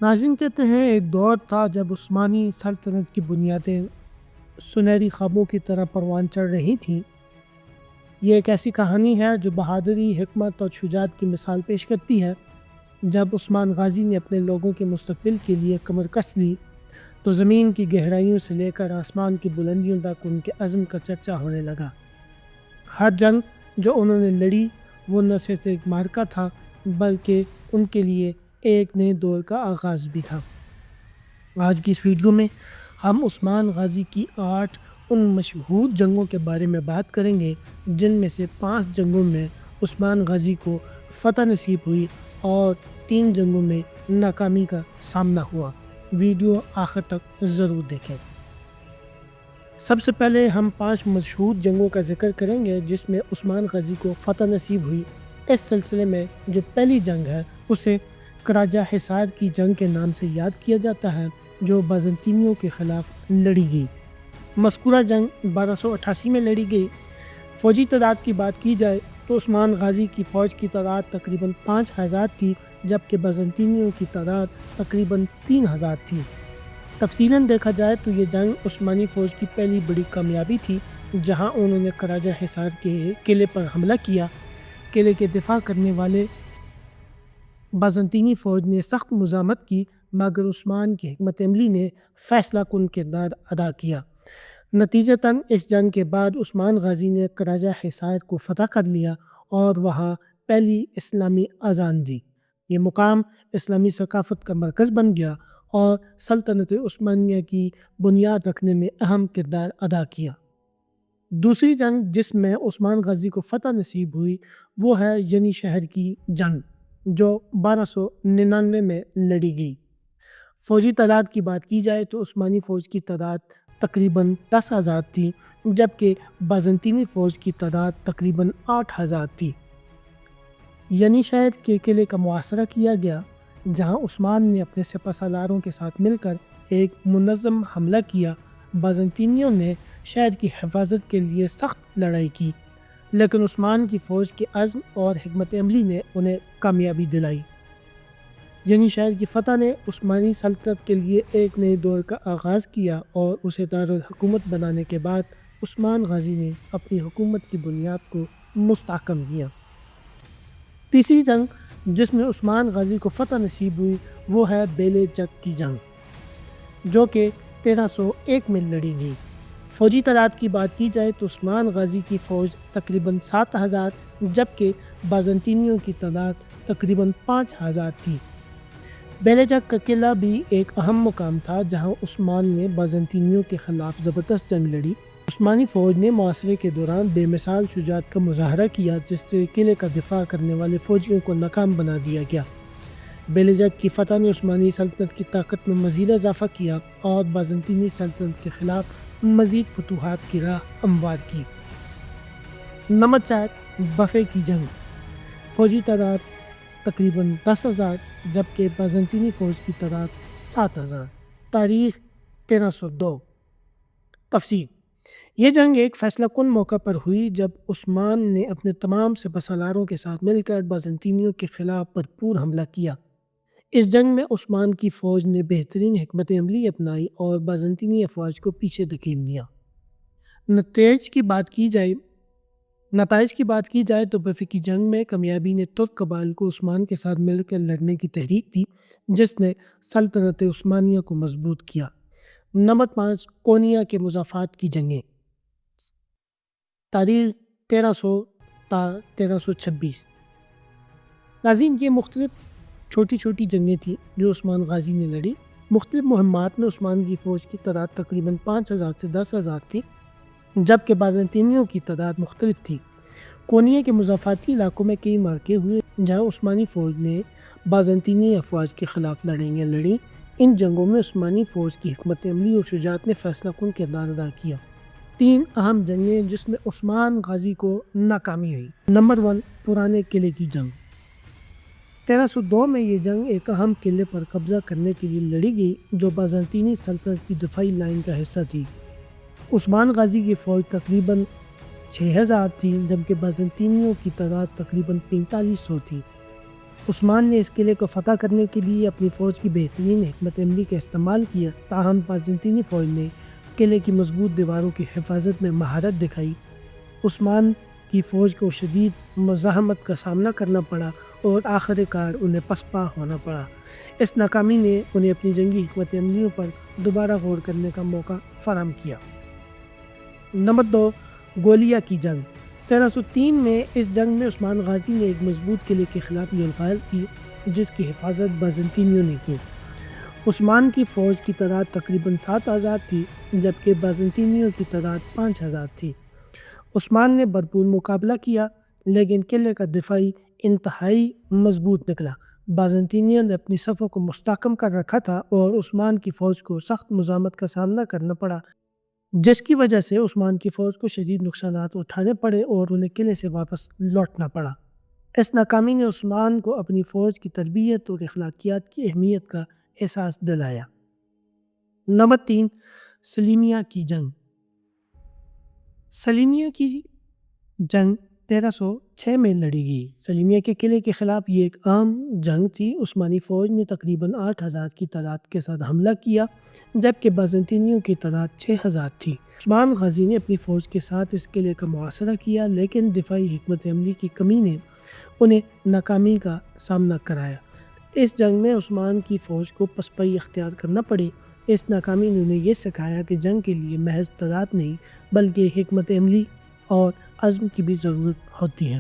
ناظرین کہتے ہیں ایک دور تھا جب عثمانی سلطنت کی بنیادیں سنہری خوابوں کی طرح پروان چڑھ رہی تھیں۔ یہ ایک ایسی کہانی ہے جو بہادری، حکمت اور شجاعت کی مثال پیش کرتی ہے۔ جب عثمان غازی نے اپنے لوگوں کے مستقبل کے لیے کمر کس لی تو زمین کی گہرائیوں سے لے کر آسمان کی بلندیوں تک ان کے عزم کا چرچا ہونے لگا۔ ہر جنگ جو انہوں نے لڑی وہ نہ صرف ایک معرکہ تھا بلکہ ان کے لیے ایک نئے دور کا آغاز بھی تھا۔ آج کی اس ویڈیو میں ہم عثمان غازی کی 8 ان مشہور جنگوں کے بارے میں بات کریں گے جن میں سے 5 جنگوں میں عثمان غازی کو فتح نصیب ہوئی اور 3 جنگوں میں ناکامی کا سامنا ہوا۔ ویڈیو آخر تک ضرور دیکھیں۔ سب سے پہلے ہم 5 مشہور جنگوں کا ذکر کریں گے جس میں عثمان غازی کو فتح نصیب ہوئی۔ اس سلسلے میں جو پہلی جنگ ہے اسے کراجہ حصار کی جنگ کے نام سے یاد کیا جاتا ہے جو بازنطینیوں کے خلاف لڑی گئی۔ مذکورہ جنگ 1288 میں لڑی گئی۔ فوجی تعداد کی بات کی جائے تو عثمان غازی کی فوج کی تعداد تقریباً 5000 تھی جبکہ بازنطینیوں کی تعداد تقریباً 3000 تھی۔ تفصیلاً دیکھا جائے تو یہ جنگ عثمانی فوج کی پہلی بڑی کامیابی تھی جہاں انہوں نے کراجہ حصار کے قلعے پر حملہ کیا۔ قلعے کے دفاع کرنے والے بازنطینی فوج نے سخت مزاحمت کی مگر عثمان کی حکمت عملی نے فیصلہ کن کردار ادا کیا۔ نتیجتاً اس جنگ کے بعد عثمان غازی نے کراجہ حصار کو فتح کر لیا اور وہاں پہلی اسلامی اذان دی۔ یہ مقام اسلامی ثقافت کا مرکز بن گیا اور سلطنت عثمانیہ کی بنیاد رکھنے میں اہم کردار ادا کیا۔ دوسری جنگ جس میں عثمان غازی کو فتح نصیب ہوئی وہ ہے ینی شہر کی جنگ جو 1299 میں لڑی گئی۔ فوجی تعداد کی بات کی جائے تو عثمانی فوج کی تعداد تقریباً 10,000 تھی جبکہ بازنطینی فوج کی تعداد تقریباً 8,000 تھی۔ ینی شہر کے قلعے کا محاصرہ کیا گیا جہاں عثمان نے اپنے سپہ سالاروں کے ساتھ مل کر ایک منظم حملہ کیا۔ بازنطینیوں نے شہر کی حفاظت کے لیے سخت لڑائی کی لیکن عثمان کی فوج کے عزم اور حکمت عملی نے انہیں کامیابی دلائی۔ ینی شہر کی فتح نے عثمانی سلطنت کے لیے ایک نئے دور کا آغاز کیا اور اسے دارالحکومت بنانے کے بعد عثمان غازی نے اپنی حکومت کی بنیاد کو مستحکم کیا۔ تیسری جنگ جس میں عثمان غازی کو فتح نصیب ہوئی وہ ہے بیلے جگ کی جنگ جو کہ 1301 میں لڑی گئی۔ فوجی تعداد کی بات کی جائے تو عثمان غازی کی فوج تقریباً 7000 جبکہ بازنطینیوں کی تعداد تقریباً 5000 تھی۔ بیلے جگ کا قلعہ بھی ایک اہم مقام تھا جہاں عثمان نے بازنطینیوں کے خلاف زبردست جنگ لڑی۔ عثمانی فوج نے محاصرے کے دوران بے مثال شجاعت کا مظاہرہ کیا جس سے قلعے کا دفاع کرنے والے فوجیوں کو ناکام بنا دیا گیا۔ بیلے جگ کی فتح نے عثمانی سلطنت کی طاقت میں مزید اضافہ کیا اور بازنطینی سلطنت کے خلاف مزید فتوحات کی راہ ہموار کی۔ نمبر 4 بفے کی جنگ۔ فوجی تعداد تقریباً 10,000 جبکہ بازنطینی فوج کی تعداد 7,000۔ تاریخ 1302۔ تفصیل: یہ جنگ ایک فیصلہ کن موقع پر ہوئی جب عثمان نے اپنے تمام سپہ سالاروں کے ساتھ مل کر بازنطینیوں کے خلاف بھرپور حملہ کیا۔ اس جنگ میں عثمان کی فوج نے بہترین حکمت عملی اپنائی اور بازنطینی افواج کو پیچھے دھکیل دیا۔ نتائج کی بات کی جائے تو بفے کی جنگ میں کامیابی نے ترک قبائل کو عثمان کے ساتھ مل کر لڑنے کی تحریک دی جس نے سلطنت عثمانیہ کو مضبوط کیا۔ نمبر 5 کونیا کے مضافات کی جنگیں۔ تاریخ 1300 تا 1326۔ ناظرین یہ مختلف چھوٹی چھوٹی جنگیں تھیں جو عثمان غازی نے لڑی۔ مختلف مہمات میں عثمان کی فوج کی تعداد تقریباً 5000 سے 10,000 تھی جبکہ بازنطینیوں کی تعداد مختلف تھی۔ کونیا کے مضافاتی علاقوں میں کئی معرکے ہوئے جہاں عثمانی فوج نے بازنطینی افواج کے خلاف لڑائیاں لڑیں۔ ان جنگوں میں عثمانی فوج کی حکمت عملی اور شجاعت نے فیصلہ کن کردار ادا کیا۔ 3 اہم جنگیں جس میں عثمان غازی کو ناکامی ہوئی۔ نمبر 1 پرانے قلعے کی جنگ۔ 1302 میں یہ جنگ ایک اہم قلعے پر قبضہ کرنے کے لیے لڑی گئی جو بازنطینی سلطنت کی دفاعی لائن کا حصہ تھی۔ عثمان غازی کی فوج تقریباً 6000 تھی جبکہ بازنطینیوں کی تعداد تقریباً 4500 تھی۔ عثمان نے اس قلعے کو فتح کرنے کے لیے اپنی فوج کی بہترین حکمت عملی کا استعمال کیا، تاہم بازنطینی فوج نے قلعے کی مضبوط دیواروں کی حفاظت میں مہارت دکھائی۔ عثمان کی فوج کو شدید مزاحمت کا سامنا کرنا پڑا اور آخر کار انہیں پسپا ہونا پڑا۔ اس ناکامی نے انہیں اپنی جنگی حکمت عملیوں پر دوبارہ غور کرنے کا موقع فراہم کیا۔ نمبر 2، گولیا کی جنگ۔ 1303 میں اس جنگ میں عثمان غازی نے ایک مضبوط قلعے کے خلاف الغال کی، جس کی حفاظت بازنطینیوں نے کی۔ عثمان کی فوج کی تعداد تقریباً 7000 تھی، جبکہ بازنطینیوں کی تعداد 5000 تھی۔ عثمان نے بھرپور مقابلہ کیا، لیکن قلعے کا دفاعی انتہائی مضبوط نکلا۔ بازنطینیوں نے اپنی صفوں کو مستحکم کر رکھا تھا اور عثمان کی فوج کو سخت مزاحمت کا سامنا کرنا پڑا، جس کی وجہ سے عثمان کی فوج کو شدید نقصانات اٹھانے پڑے اور انہیں قلعے سے واپس لوٹنا پڑا۔ اس ناکامی نے عثمان کو اپنی فوج کی تربیت اور اخلاقیات کی اہمیت کا احساس دلایا۔ نمبر 3، سلیمیہ کی جنگ۔ سلیمیہ کی جنگ 1306 میں لڑی گئی۔ سلیمیہ کے قلعے کے خلاف یہ ایک عام جنگ تھی۔ عثمانی فوج نے تقریباً 8000 کی تعداد کے ساتھ حملہ کیا، جبکہ بازنطینیوں کی تعداد 6000 تھی۔ عثمان غازی نے اپنی فوج کے ساتھ اس قلعے کا محاصرہ کیا، لیکن دفاعی حکمت عملی کی کمی نے انہیں ناکامی کا سامنا کرایا۔ اس جنگ میں عثمان کی فوج کو پسپائی اختیار کرنا پڑی۔ اس ناکامی نے انہیں یہ سکھایا کہ جنگ کے لیے محض تعداد نہیں، بلکہ حکمت عملی اور عزم کی بھی ضرورت ہوتی ہے۔